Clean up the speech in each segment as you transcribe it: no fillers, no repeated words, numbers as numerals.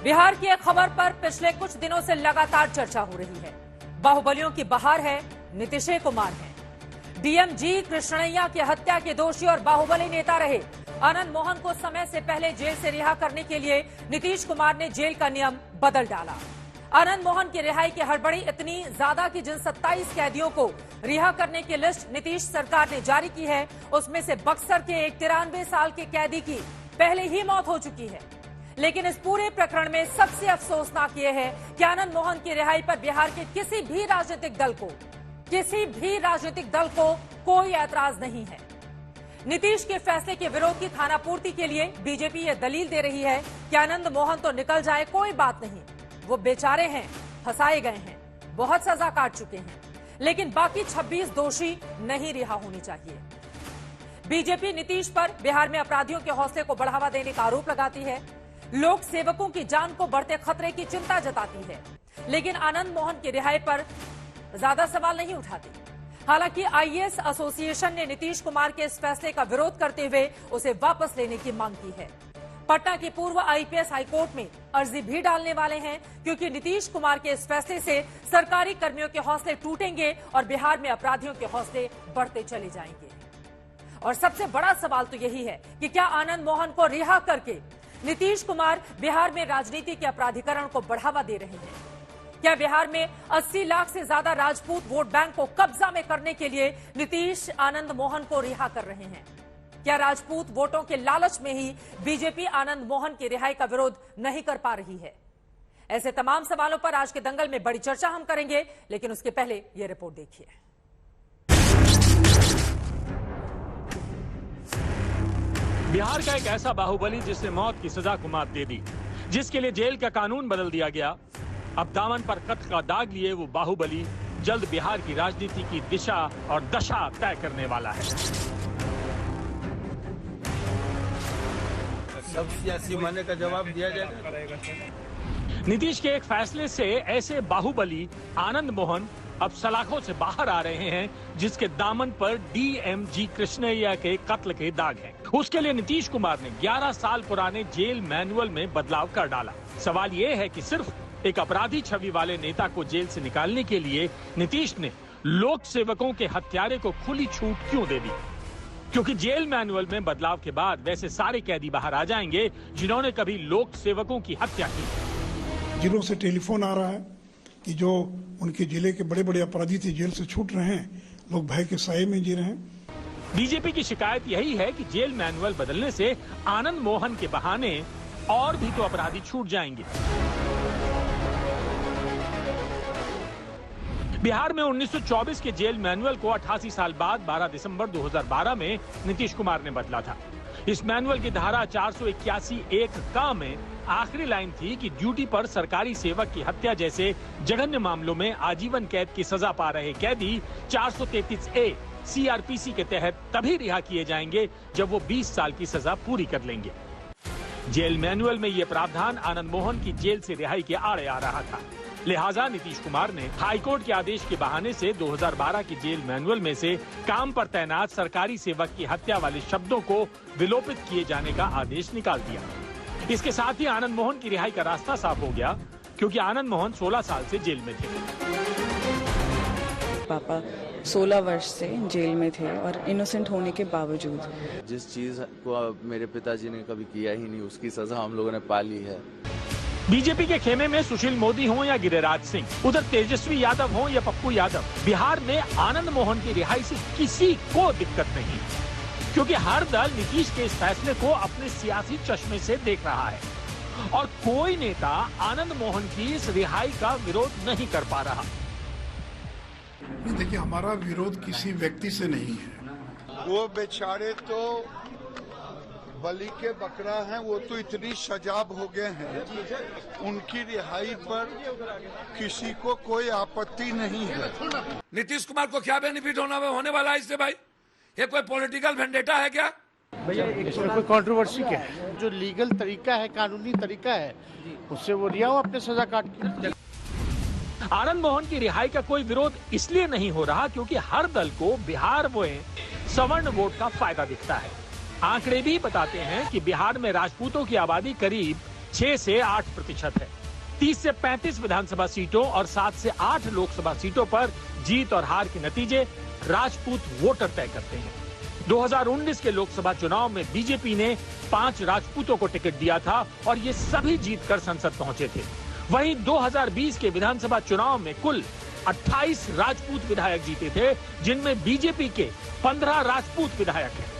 बिहार की एक खबर पर पिछले कुछ दिनों से लगातार चर्चा हो रही है। बाहुबलियों की बहार है, नीतीश कुमार है। डीएम जी कृष्णैया की हत्या के दोषी और बाहुबली नेता रहे आनंद मोहन को समय से पहले जेल से रिहा करने के लिए नीतीश कुमार ने जेल का नियम बदल डाला। आनंद मोहन की रिहाई की हड़बड़ी इतनी ज्यादा कि जिन 27 कैदियों को रिहा करने की लिस्ट नीतीश सरकार ने जारी की है, उसमें से बक्सर के एक 93 साल के कैदी की पहले ही मौत हो चुकी है। लेकिन इस पूरे प्रकरण में सबसे अफसोसनाक यह है कि आनंद मोहन की रिहाई पर बिहार के किसी भी राजनीतिक दल को कोई ऐतराज नहीं है। नीतीश के फैसले के विरोध की थानापूर्ति के लिए बीजेपी यह दलील दे रही है कि आनंद मोहन तो निकल जाए, कोई बात नहीं, वो बेचारे हैं, फंसाए गए हैं, बहुत सजा काट चुके हैं, लेकिन बाकी 26 दोषी नहीं रिहा होनी चाहिए। बीजेपी नीतीश पर बिहार में अपराधियों के हौसले को बढ़ावा देने का आरोप लगाती है, लोक सेवकों की जान को बढ़ते खतरे की चिंता जताती है, लेकिन आनंद मोहन की रिहाई पर ज्यादा सवाल नहीं उठाती। हालांकि आईएएस एसोसिएशन ने नीतीश कुमार के इस फैसले का विरोध करते हुए उसे वापस लेने की मांग की है। पटना के पूर्व आईपीएस हाईकोर्ट में अर्जी भी डालने वाले हैं, क्योंकि नीतीश कुमार के इस फैसले से सरकारी कर्मियों के हौसले टूटेंगे और बिहार में अपराधियों के हौसले बढ़ते चले जाएंगे। और सबसे बड़ा सवाल तो यही है कि क्या आनंद मोहन को रिहा करके नीतीश कुमार बिहार में राजनीति के अपराधीकरण को बढ़ावा दे रहे हैं? क्या बिहार में 80 लाख से ज्यादा राजपूत वोट बैंक को कब्जा में करने के लिए नीतीश आनंद मोहन को रिहा कर रहे हैं? क्या राजपूत वोटों के लालच में ही बीजेपी आनंद मोहन की रिहाई का विरोध नहीं कर पा रही है? ऐसे तमाम सवालों पर आज के दंगल में बड़ी चर्चा हम करेंगे, लेकिन उसके पहले ये रिपोर्ट देखिए। बिहार का एक ऐसा बाहुबली जिसने मौत की सजा को मात दे दी, जिसके लिए जेल का कानून बदल दिया गया। अब दामन पर कत्ल का दाग लिए वो बाहुबली जल्द बिहार की राजनीति की दिशा और दशा तय करने वाला है। सब सियासी माने का जवाब दिया जाएगा। नीतीश के एक फैसले से ऐसे बाहुबली आनंद मोहन अब सलाखों से बाहर आ रहे हैं, जिसके दामन पर डीएम जी कृष्णैया के कत्ल के दाग हैं। उसके लिए नीतीश कुमार ने 11 साल पुराने जेल मैनुअल में बदलाव कर डाला। सवाल ये है कि सिर्फ एक अपराधी छवि वाले नेता को जेल से निकालने के लिए नीतीश ने लोक सेवकों के हत्यारे को खुली छूट क्यों दे दी? क्योंकि जेल मैनुअल में बदलाव के बाद वैसे सारे कैदी बाहर आ जाएंगे जिन्होंने कभी लोक सेवकों की हत्या की। जिलों से टेलीफोन आ रहा है कि जो उनके जिले के बड़े बड़े अपराधी थे जेल से छूट रहे हैं, लोग भय के साए में जी रहे हैं। बीजेपी की शिकायत यही है कि जेल मैनुअल बदलने से आनंद मोहन के बहाने और भी तो अपराधी छूट जाएंगे। बिहार में 1924 के जेल मैनुअल को 88 साल बाद 12 दिसंबर 2012 में नीतीश कुमार ने बदला था। इस मैनुअल की धारा 481(1) में आखिरी लाइन थी कि ड्यूटी पर सरकारी सेवक की हत्या जैसे जघन्य मामलों में आजीवन कैद की सजा पा रहे कैदी 433(a) सीआरपीसी के तहत तभी रिहा किए जाएंगे जब वो 20 साल की सजा पूरी कर लेंगे। जेल मैनुअल में ये प्रावधान आनंद मोहन की जेल से रिहाई के आड़े आ रहा था। लिहाजा नीतीश कुमार ने हाईकोर्ट के आदेश के बहाने से 2012 के जेल मैनुअल में से काम पर तैनात सरकारी सेवक की हत्या वाले शब्दों को विलोपित किए जाने का आदेश निकाल दिया। इसके साथ ही आनंद मोहन की रिहाई का रास्ता साफ हो गया, क्योंकि आनंद मोहन 16 साल से जेल में थे। पापा 16 वर्ष से जेल में थे और इनोसेंट होने के बावजूद जिस चीज को मेरे पिताजी ने कभी किया ही नहीं, उसकी सजा हम लोगों ने पाली है। बीजेपी के खेमे में सुशील मोदी हों या गिरिराज सिंह, उधर तेजस्वी यादव हों या पप्पू यादव, बिहार में आनंद मोहन की रिहाई से किसी को दिक्कत नहीं, क्योंकि हर दल नीतीश के इस फैसले को अपने सियासी चश्मे से देख रहा है और कोई नेता आनंद मोहन की इस रिहाई का विरोध नहीं कर पा रहा। देखिए, हमारा विरोध किसी व्यक्ति से नहीं है। वो बेचारे तो बलि के बकरा हैं, वो तो इतनी सजाब हो गए हैं, उनकी रिहाई पर किसी को कोई आपत्ति नहीं है। नीतीश कुमार को क्या बेनिफिट होने वाला है इससे? भाई, ये कोई पॉलिटिकल वेंडेटा है क्या? भैया इसमें कोई कंट्रोवर्सी क्या है? जो लीगल तरीका है, कानूनी तरीका है, उससे वो रिहा हो अपने सजा काट के। आनंद मोहन की रिहाई का कोई विरोध इसलिए नहीं हो रहा क्योंकि हर दल को बिहार में सवर्ण वोट का फायदा दिखता है। आंकड़े भी बताते हैं कि बिहार में राजपूतों की आबादी करीब 6 से 8% है। 30 से 35 विधानसभा सीटों और 7 से 8 लोकसभा सीटों पर जीत और हार के नतीजे राजपूत वोटर तय करते हैं। 2019 के लोकसभा चुनाव में बीजेपी ने 5 राजपूतों को टिकट दिया था और ये सभी जीतकर संसद पहुंचे थे। वहीं 2020 के विधानसभा चुनाव में कुल 28 राजपूत विधायक जीते थे, जिनमें बीजेपी के 15 राजपूत विधायक हैं।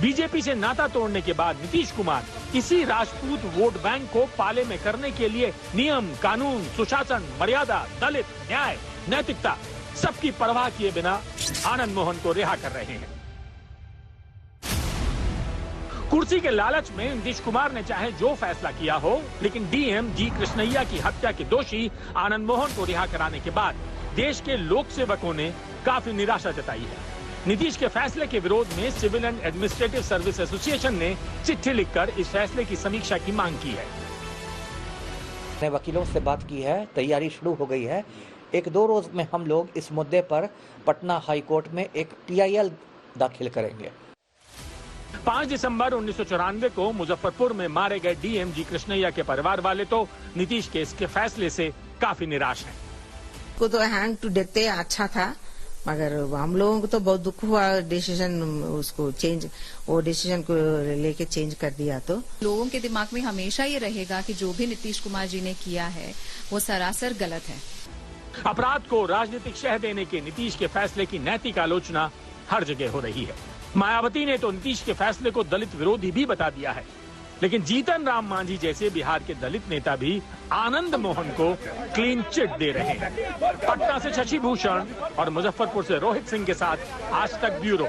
बीजेपी से नाता तोड़ने के बाद नीतीश कुमार इसी राजपूत वोट बैंक को पाले में करने के लिए नियम, कानून, सुशासन, मर्यादा, दलित, न्याय, नैतिकता सबकी परवाह किए बिना आनंद मोहन को रिहा कर रहे हैं। कुर्सी के लालच में नीतीश कुमार ने चाहे जो फैसला किया हो, लेकिन डीएम जी कृष्णैया की हत्या के दोषी आनंद मोहन को रिहा कराने के बाद देश के लोक सेवकों ने काफी निराशा जताई है। नीतीश के फैसले के विरोध में civil and administrative service association ने चिट्ठी लिखकर इस फैसले की समीक्षा की मांग की है। ने वकीलों से बात की है, तैयारी शुरू हो गई है। 1-2 रोज में हम लोग इस मुद्दे पर पटना हाई कोर्ट में एक PIL दाखिल करेंगे। 5 दिसंबर 1994 को मुजफ्फरपुर में मारे गए डीएम जी कृष्णैया के परिवार वाले तो नीतीश के इसके फैसले से काफी निराश हैं। को तो हैंड टू डेथ अच्छा था, मगर हम लोगों को तो बहुत दुख हुआ डिसीजन उसको चेंज, वो डिसीजन को लेके चेंज कर दिया। तो लोगों के दिमाग में हमेशा ये रहेगा कि जो भी नीतीश कुमार जी ने किया है वो सरासर गलत है। अपराध को राजनीतिक शह देने के नीतीश के फैसले की नैतिक आलोचना हर जगह हो रही है। मायावती ने तो नीतीश के फैसले को दलित विरोधी भी बता दिया है, लेकिन जीतन राम मांझी जैसे बिहार के दलित नेता भी आनंद मोहन को क्लीन चिट दे रहे हैं। पटना से शशि भूषण और मुजफ्फरपुर से रोहित सिंह के साथ आज तक ब्यूरो।